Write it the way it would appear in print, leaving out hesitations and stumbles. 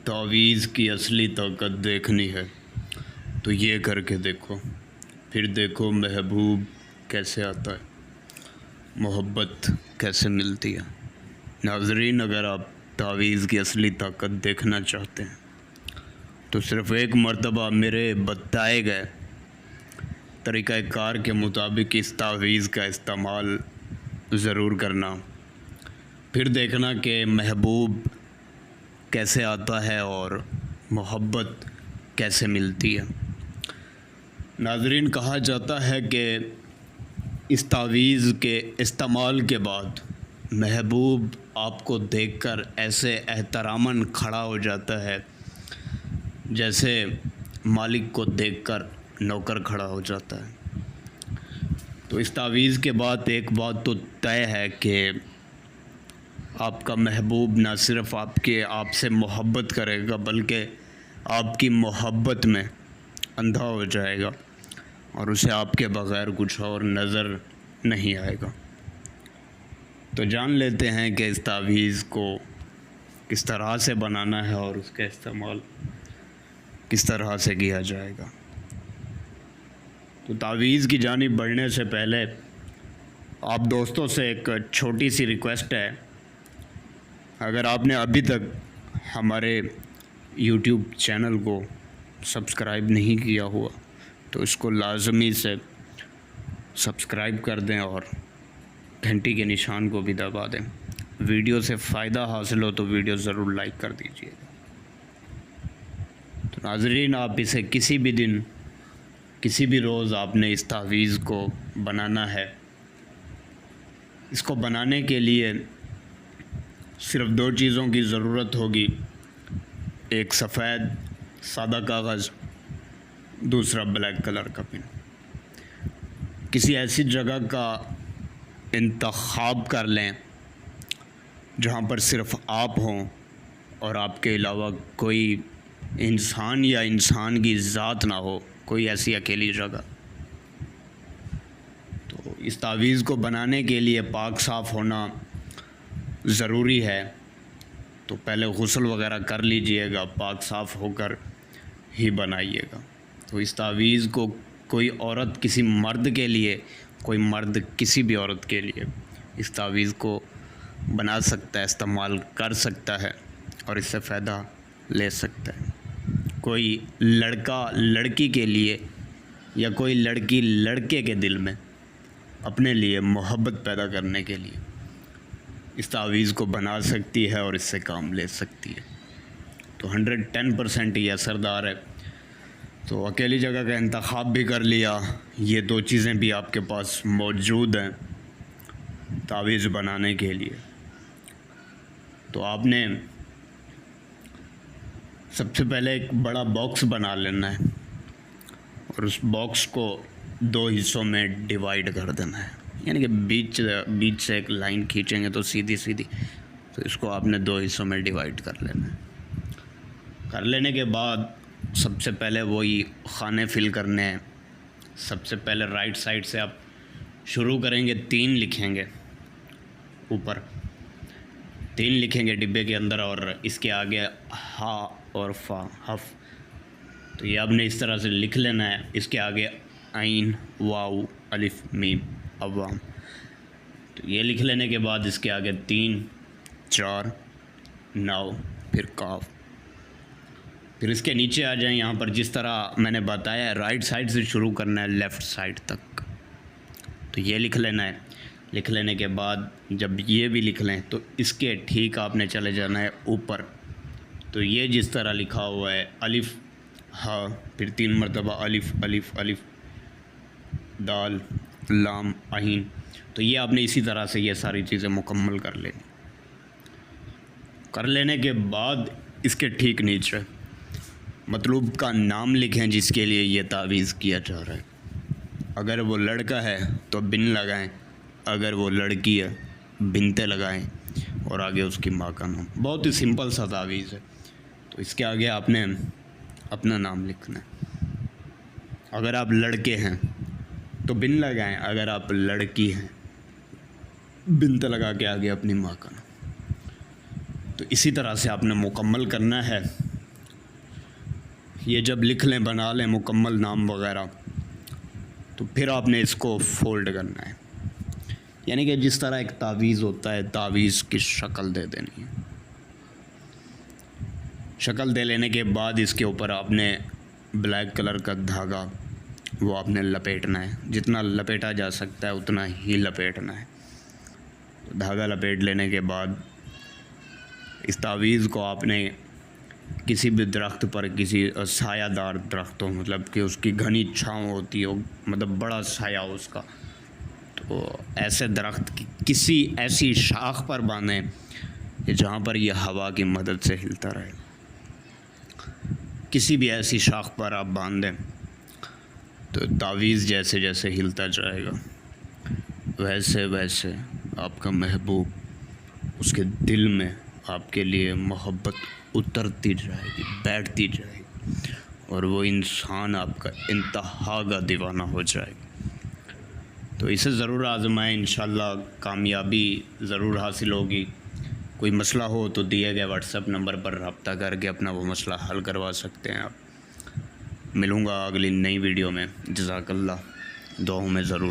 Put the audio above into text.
تعویذ کی اصلی طاقت دیکھنی ہے تو یہ کر کے دیکھو، پھر دیکھو محبوب کیسے آتا ہے، محبت کیسے ملتی ہے۔ ناظرین، اگر آپ تعویذ کی اصلی طاقت دیکھنا چاہتے ہیں تو صرف ایک مرتبہ میرے بتائے گئے طریقہ کار کے مطابق اس تعویذ کا استعمال ضرور کرنا، پھر دیکھنا کہ محبوب کیسے آتا ہے اور محبت کیسے ملتی ہے۔ ناظرین، کہا جاتا ہے کہ اس تعویذ کے استعمال کے بعد محبوب آپ کو دیکھ کر ایسے احتراماً کھڑا ہو جاتا ہے جیسے مالک کو دیکھ کر نوکر کھڑا ہو جاتا ہے۔ تو اس تعویذ کے بعد ایک بات تو طے ہے کہ آپ کا محبوب نہ صرف آپ سے محبت کرے گا بلکہ آپ کی محبت میں اندھا ہو جائے گا اور اسے آپ کے بغیر کچھ اور نظر نہیں آئے گا۔ تو جان لیتے ہیں کہ اس تعویذ کو کس طرح سے بنانا ہے اور اس کا استعمال کس طرح سے کیا جائے گا۔ تو تعویذ کی جانب بڑھنے سے پہلے آپ دوستوں سے ایک چھوٹی سی ریکویسٹ ہے، اگر آپ نے ابھی تک ہمارے یوٹیوب چینل کو سبسکرائب نہیں کیا ہوا تو اس کو لازمی سے سبسکرائب کر دیں اور گھنٹی کے نشان کو بھی دبا دیں۔ ویڈیو سے فائدہ حاصل ہو تو ویڈیو ضرور لائک کر دیجیے گا۔ تو ناظرین، آپ اسے کسی بھی دن کسی بھی روز آپ نے اس تعویذ کو بنانا ہے۔ اس کو بنانے کے لیے صرف دو چیزوں کی ضرورت ہوگی، ایک سفید سادہ کاغذ، دوسرا بلیک کلر کا پن۔ کسی ایسی جگہ کا انتخاب کر لیں جہاں پر صرف آپ ہوں اور آپ کے علاوہ کوئی انسان یا انسان کی ذات نہ ہو، کوئی ایسی اکیلی جگہ۔ تو اس تعویذ کو بنانے کے لیے پاک صاف ہونا ضروری ہے، تو پہلے غسل وغیرہ کر لیجئے گا، پاک صاف ہو کر ہی بنائیے گا۔ تو اس تعویذ کو کوئی عورت کسی مرد کے لیے، کوئی مرد کسی بھی عورت کے لیے اس تعویذ کو بنا سکتا ہے، استعمال کر سکتا ہے اور اس سے فائدہ لے سکتا ہے۔ کوئی لڑکا لڑکی کے لیے یا کوئی لڑکی لڑکے کے دل میں اپنے لیے محبت پیدا کرنے کے لیے اس تعویذ کو بنا سکتی ہے اور اس سے کام لے سکتی ہے۔ تو 110% یہ اثردار ہے۔ تو اکیلی جگہ کا انتخاب بھی کر لیا، یہ دو چیزیں بھی آپ کے پاس موجود ہیں تعویذ بنانے کے لیے۔ تو آپ نے سب سے پہلے ایک بڑا باکس بنا لینا ہے اور اس باکس کو دو حصوں میں ڈیوائیڈ کر دینا ہے، یعنی کہ بیچ سے ایک لائن کھینچیں گے تو سیدھی تو اس کو آپ نے دو حصوں میں ڈیوائیڈ کر لینا ہے۔ کر لینے کے بعد سب سے پہلے وہی خانے فل کرنے ہیں۔ سب سے پہلے رائٹ سائڈ سے آپ شروع کریں گے، 3 لکھیں گے، اوپر 3 لکھیں گے ڈبے کے اندر، اور اس کے آگے ہا اور فا، حف۔ تو یہ آپ نے اس طرح سے لکھ لینا ہے۔ اس کے آگے عین، واو، الف، میم، عوام۔ تو یہ لکھ لینے کے بعد اس کے آگے 3، 4، 9، پھر کاف۔ پھر اس کے نیچے آ جائیں، یہاں پر جس طرح میں نے بتایا ہے رائٹ سائڈ سے شروع کرنا ہے لیفٹ سائڈ تک، تو یہ لکھ لینا ہے۔ لکھ لینے کے بعد جب یہ بھی لکھ لیں تو اس کے ٹھیک آپ نے چلے جانا ہے اوپر۔ تو یہ جس طرح لکھا ہوا ہے الف، ہا، پھر 3 مرتبہ الف، الف، الف، دال، لام، عین۔ تو یہ آپ نے اسی طرح سے یہ ساری چیزیں مکمل کر لینی۔ کر لینے کے بعد اس کے ٹھیک نیچے مطلوب کا نام لکھیں جس کے لیے یہ تعویذ کیا جا رہا ہے۔ اگر وہ لڑکا ہے تو بن لگائیں، اگر وہ لڑکی ہے بنتے لگائیں، اور آگے اس کی ماں کا نام۔ بہت ہی سمپل سا تعویذ ہے۔ تو اس کے آگے آپ نے اپنا نام لکھنا ہے۔ اگر آپ لڑکے ہیں تو بن لگائیں، اگر آپ لڑکی ہیں بنت لگا کے آگے اپنی ماں کا نام۔ تو اسی طرح سے آپ نے مکمل کرنا ہے۔ یہ جب لکھ لیں، بنا لیں مکمل نام وغیرہ، تو پھر آپ نے اس کو فولڈ کرنا ہے، یعنی کہ جس طرح ایک تعویذ ہوتا ہے، تعویذ کی شکل دے دینی ہے۔ شکل دے لینے کے بعد اس کے اوپر آپ نے بلیک کلر کا دھاگا وہ آپ نے لپیٹنا ہے، جتنا لپیٹا جا سکتا ہے اتنا ہی لپیٹنا ہے۔ دھاگا لپیٹ لینے کے بعد اس تعویذ کو آپ نے کسی بھی درخت پر، کسی سایہ دار درخت ہو، مطلب کہ اس کی گھنی چھاؤں ہوتی ہو، مطلب بڑا سایہ ہو اس کا، تو ایسے درخت کی کسی ایسی شاخ پر باندھیں کہ جہاں پر یہ ہوا کی مدد سے ہلتا رہے۔ کسی بھی ایسی شاخ پر آپ باندھ دیں تو تعویذ جیسے جیسے ہلتا جائے گا، ویسے ویسے آپ کا محبوب، اس کے دل میں آپ کے لیے محبت اترتی جائے گی، بیٹھتی جائے گی، اور وہ انسان آپ کا انتہا کا دیوانہ ہو جائے گا۔ تو اسے ضرور آزمائیں، انشاءاللہ کامیابی ضرور حاصل ہوگی۔ کوئی مسئلہ ہو تو دیے گئے واٹس ایپ نمبر پر رابطہ کر کے اپنا وہ مسئلہ حل کروا سکتے ہیں آپ۔ ملوں گا اگلی نئی ویڈیو میں۔ جزاک اللہ، دعاؤں میں ضرور